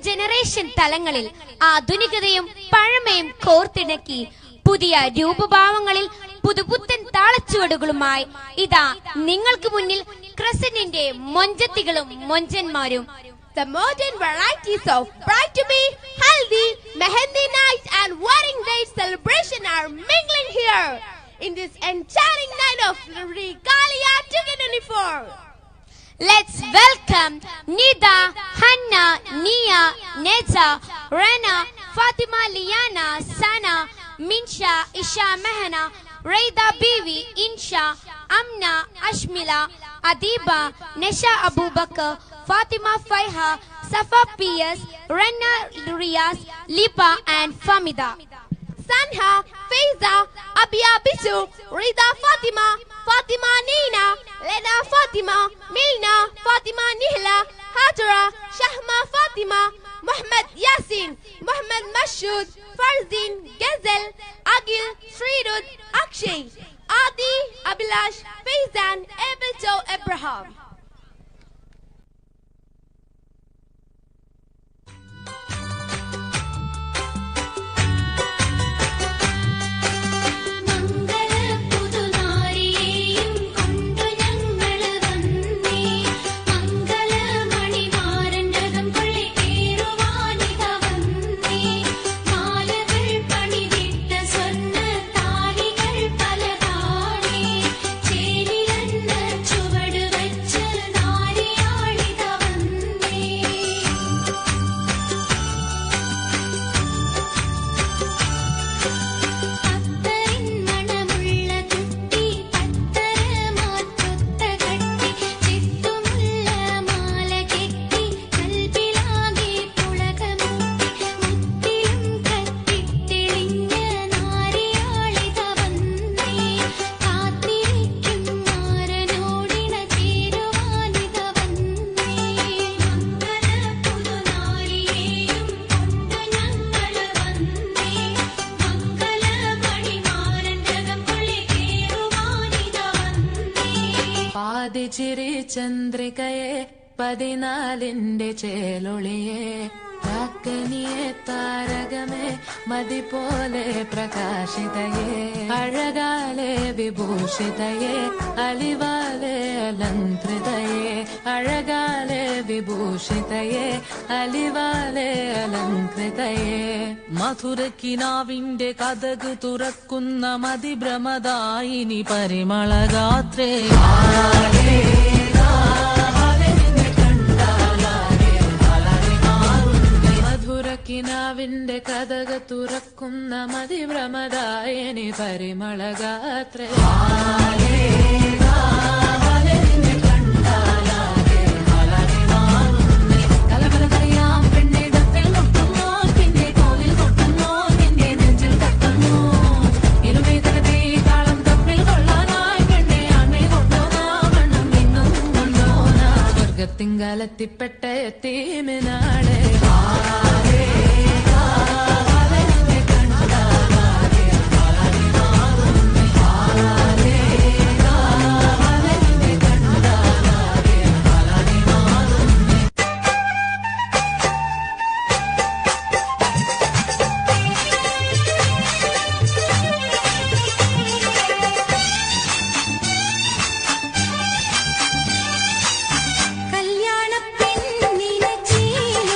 Generation തലങ്ങളിൽ ആധുനികതയും പഴമയും കോർത്തിണക്കി പുതിയ രൂപഭാവങ്ങളിൽ പുതുപുത്തൻ താളച്ചുവടുകളുമായി ഇതാ നിങ്ങൾക്ക് മുന്നിൽ ക്രസന്റിന്റെ മൊഞ്ചത്തികളും മൊഞ്ചന്മാരും. The modern varieties of bride to be, haldi, mehendi night and wedding day celebration are mingling here in this enchanting night of regalia 2024. Let's welcome Nida, Hanna, Nia, Neza, Rana, Fatima, Liana, Sana, Minsha, Isha, Mehna, Raida, Bibi, Insha, Amna, Ashmila, Adiba, Nesha, Abu Bakr, Fatima, Faiha, Safa, P.S., Rana, Riyaz, Lipa and Famida. Sanha, Faiza, Abia, Bisu, Rida, Fatima, Fatima, Nina, Lena, Fatima, Milna, Fatima, Nihla, Hajra, Shahma, Fatima, Muhammad, Yasin, Muhammad, Mashood, Farzin, Gazel, Agil, Sridud, Akshay, Adi, Abilash, Faizan, Abelto, Abraham. ചിരി ചന്ദ്രികയെ 14ന്റെ ചേലൊളിയെ കാക്കനിയെ താരകമേ മതി പോലെ പ്രകാശിതയെ അഴകാലെ വിഭൂഷിതയെ അലിവാലെ അലങ്കൃതയെ അഴകാലെ വിഭൂഷിതയെ അലിവാലെ അലങ്കൃതയെ മധുരക്കിനാവിന്റെ കഥക് തുറക്കുന്ന മതിഭ്രമദായിനി പരിമളഗാത്രേ മധുരക്കിനാവിന്റെ കഥക് തുറക്കുന്ന മതിഭ്രമദായിനി പരിമളഗാത്രേ തിങ്കാലത്തിപ്പെട്ട എത്തീമിനാളെ കല്യാണപ്പെണ്ണിനെ ചീല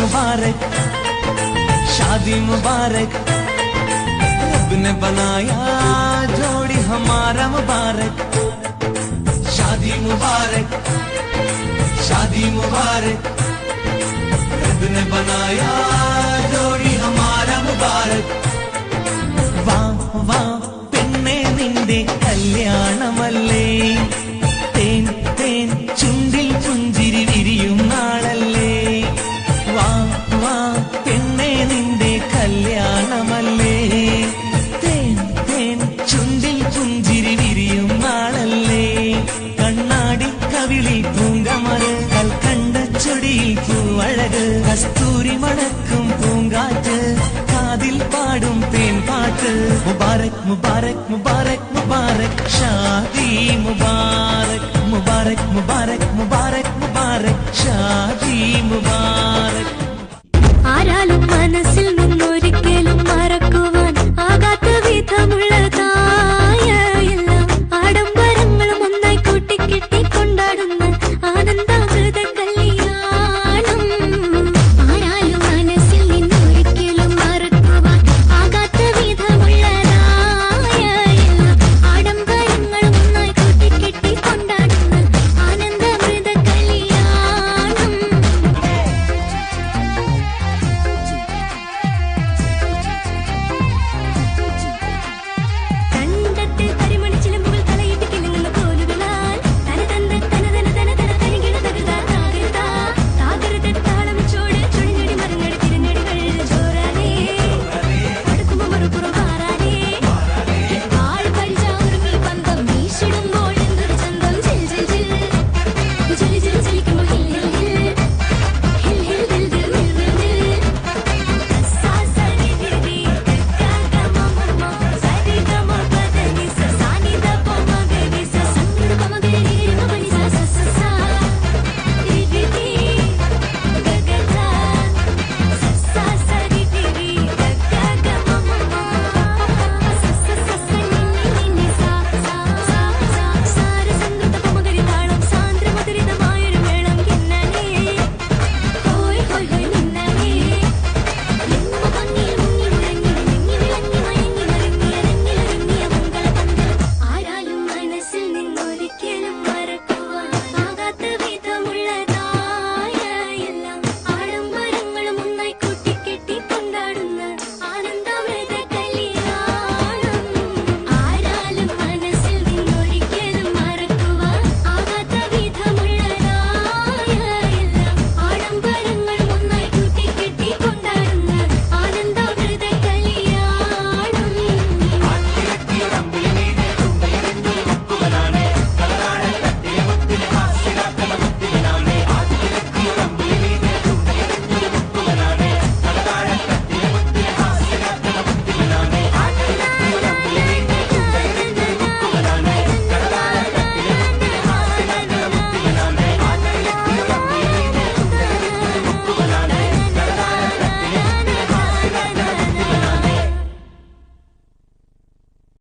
मुबारक, शादी मुबारक, रब ने बनाया जोड़ी हमारा मुबारक। शादी मुबारक, शादी मुबारक, रब ने बनाया जोड़ी हमारा मुबारक। वाह वाह പെണ്ണേ നിന്റെ കല്യാണമല്ലേ, തേൻ തേൻ ചുണ്ടിൽ പുഞ്ചിരി വിരിയും നാളല്ലേ. വാ വാ പെണ്ണേ നിന്റെ കല്യാണമല്ലേ, തേൻ തേൻ ചുണ്ടിൽ പുഞ്ചിരി വിരിയും നാളല്ലേ. കണ്ണാടി കവിളിൽ പൂങ്കമറ്, കൽക്കണ്ട ചൊടിയിൽ പൂവഴക്, കസ്തൂരി മണക്കും പൂങ്കാറ്റ്, കാതിൽ പാടും തേൻ പാട്ട്. മുബാരക് മുബാരക് മുബാരക് മുബാരക്, ഷാദി മുബാരക് മുബാരക് മുബാരക് മുബാരക് മുബാരക്, ഷാദി മുബാരക്.